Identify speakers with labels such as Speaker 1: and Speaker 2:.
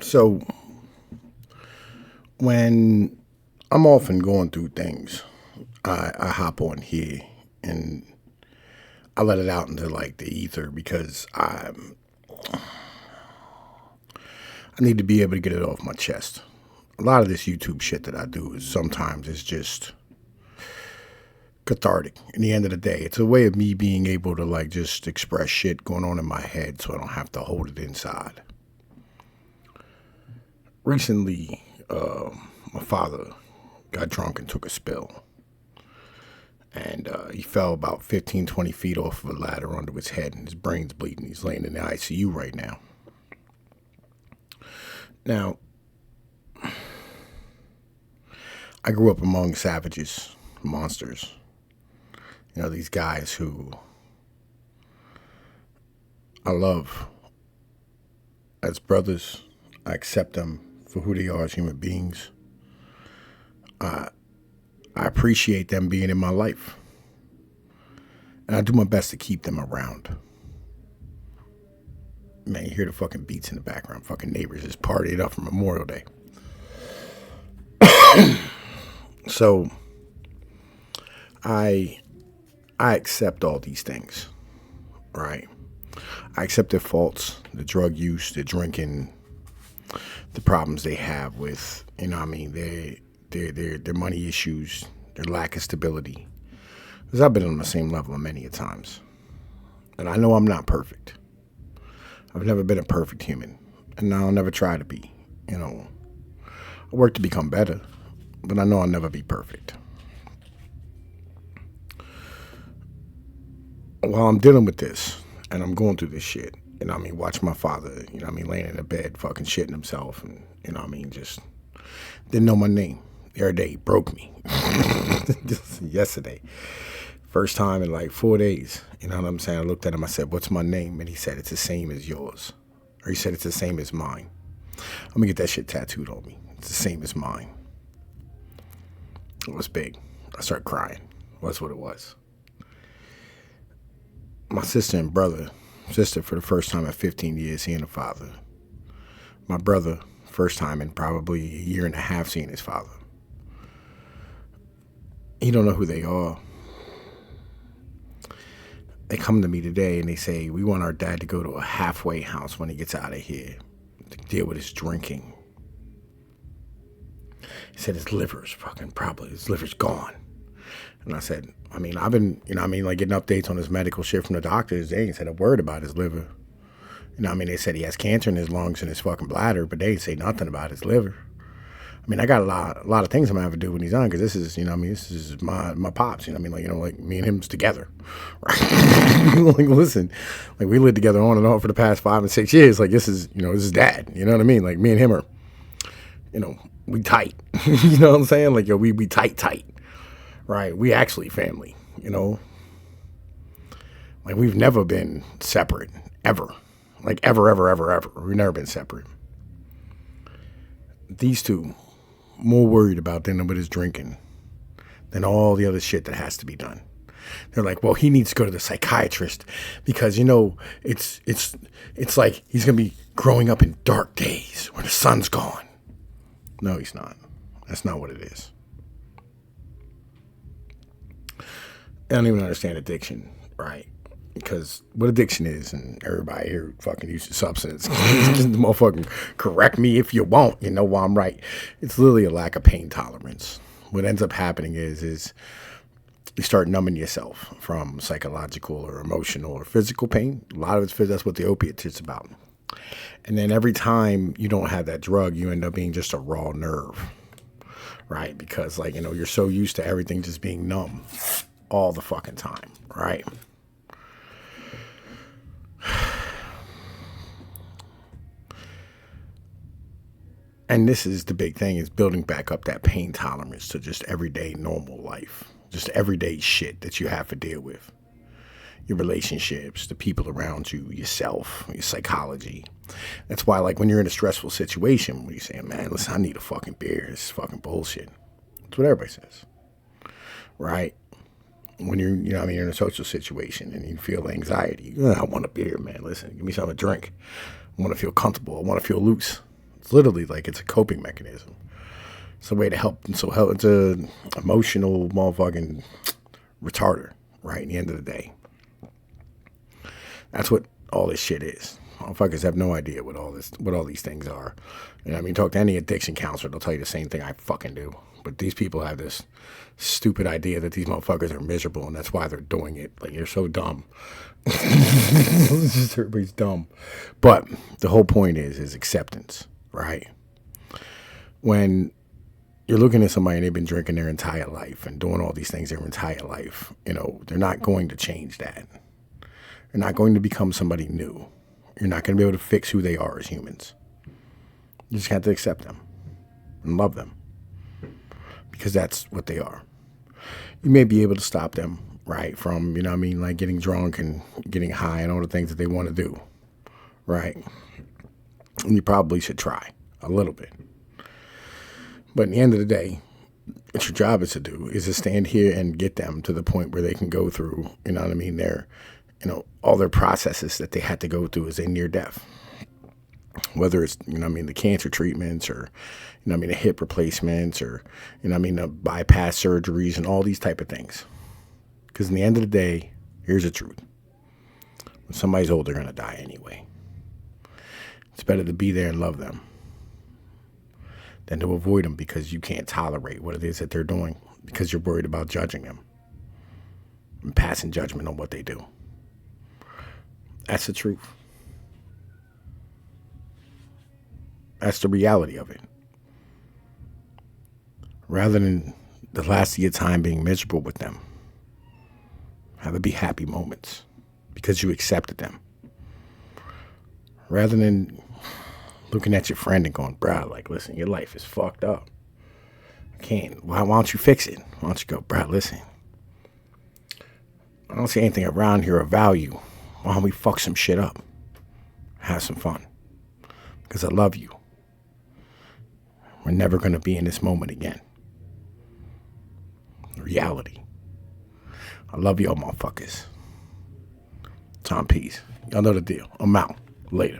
Speaker 1: So when I'm often going through things, I hop on here and I let it out into like the ether because I need to be able to get it off my chest. A lot of this YouTube shit that I do is sometimes it's just cathartic. In the end of the day, it's a way of me being able to like just express shit going on in my head so I don't have to hold it inside. Recently, my father got drunk and took a spill. And he fell about 15, 20 feet off of a ladder onto his head, and his brain's bleeding. He's laying in the ICU right now. Now, I grew up among savages, monsters. You know, these guys who I love as brothers. I accept them for who they are as human beings. I appreciate them being in my life. And I do my best to keep them around. Man, you hear the fucking beats in the background. Fucking neighbors just partying up for Memorial Day. So, I accept all these things, right? I accept their faults, the drug use, the drinking, the problems they have with, you know what I mean, their money issues, their lack of stability. Because I've been on the same level many a times. And I know I'm not perfect. I've never been a perfect human. And I'll never try to be. You know, I work to become better. But I know I'll never be perfect. While I'm dealing with this, and I'm going through this shit, you know what I mean, watch my father, you know what I mean, laying in a bed, fucking shitting himself, and, you know what I mean, just didn't know my name. The other day, he broke me. Just yesterday. First time in like 4 days. You know what I'm saying? I looked at him, I said, what's my name? And he said, it's the same as yours. Or he said, it's the same as mine. I'm gonna get that shit tattooed on me. It's the same as mine. It was big. I started crying. That's what it was. My sister and brother, sister for the first time in 15 years seeing a father. My brother, first time in probably a year and a half seeing his father. He don't know who they are. They come to me today and they say, we want our dad to go to a halfway house when he gets out of here to deal with his drinking. He said his liver's his liver's gone. And I said, I mean, I've been, you know what I mean, like getting updates on his medical shit from the doctors. They ain't said a word about his liver. You know what I mean? They said he has cancer in his lungs and his fucking bladder, but they ain't say nothing about his liver. I mean, I got a lot of things I'm gonna have to do when he's on, because this is, you know what I mean, this is my pops, you know what I mean, like, you know, like me and him's together, right? Like, listen, like we lived together on and off for the past 5 and 6 years. Like, this is, you know, this is dad, you know what I mean? Like, me and him are, you know, we tight, you know what I'm saying? Like, yo, we tight, right? We actually family, you know? Like, we've never been separate, ever. Like, ever. We've never been separate. These two, more worried about dealing with his drinking than all the other shit that has to be done. They're like, well, he needs to go to the psychiatrist because, you know, it's like he's going to be growing up in dark days when the sun's gone. No, he's not. That's not what it is. I don't even understand addiction, right? Because what addiction is, and everybody here fucking uses substance. Just motherfucking correct me if you won't. You know why I'm right. It's literally a lack of pain tolerance. What ends up happening is you start numbing yourself from psychological or emotional or physical pain. A lot of it's that's what the opiates is about. And then every time you don't have that drug, you end up being just a raw nerve, right? Because, like, you know, you're so used to everything just being numb all the fucking time, right? And this is the big thing, is building back up that pain tolerance to just everyday normal life. Just everyday shit that you have to deal with. Your relationships, the people around you, yourself, your psychology. That's why, like, when you're in a stressful situation, when you say, man, listen, I need a fucking beer. This is fucking bullshit. That's what everybody says. Right? When you're, you know what I mean, you're in a social situation and you feel anxiety. I want a beer, man. Listen, give me something to drink. I want to feel comfortable. I want to feel loose. It's literally like it's a coping mechanism. It's a way to help. It's a emotional motherfucking retarder, right? At the end of the day. That's what all this shit is. Motherfuckers have no idea what all these things are. And I mean, talk to any addiction counselor, they'll tell you the same thing I fucking do. But these people have this stupid idea that these motherfuckers are miserable and that's why they're doing it. Like, you're so dumb. Everybody's dumb. But the whole point is acceptance, right? When you're looking at somebody and they've been drinking their entire life and doing all these things their entire life, they're not going to change that. They're not going to become somebody new. You're not going to be able to fix who they are as humans. You just have to accept them and love them because that's what they are. You may be able to stop them, right, from, like getting drunk and getting high and all the things that they want to do, right? And you probably should try a little bit. But at the end of the day, what your job is to do is to stand here and get them to the point where they can go through, their all their processes that they had to go through as they near death. Whether it's, the cancer treatments or, the hip replacements or, the bypass surgeries and all these type of things. Because in the end of the day, here's the truth. When somebody's old, they're going to die anyway. It's better to be there and love them than to avoid them because you can't tolerate what it is that they're doing because you're worried about judging them and passing judgment on what they do. That's the truth. That's the reality of it. Rather than the last of your time being miserable with them, have it be happy moments because you accepted them. Rather than looking at your friend and going, bruh, like, listen, your life is fucked up. I can't. Why don't you fix it? Why don't you go, bruh, listen, I don't see anything around here of value. Why don't we fuck some shit up? Have some fun. Because I love you. We're never going to be in this moment again. Reality. I love y'all motherfuckers. Tom Peace. Y'all know the deal. I'm out. Later.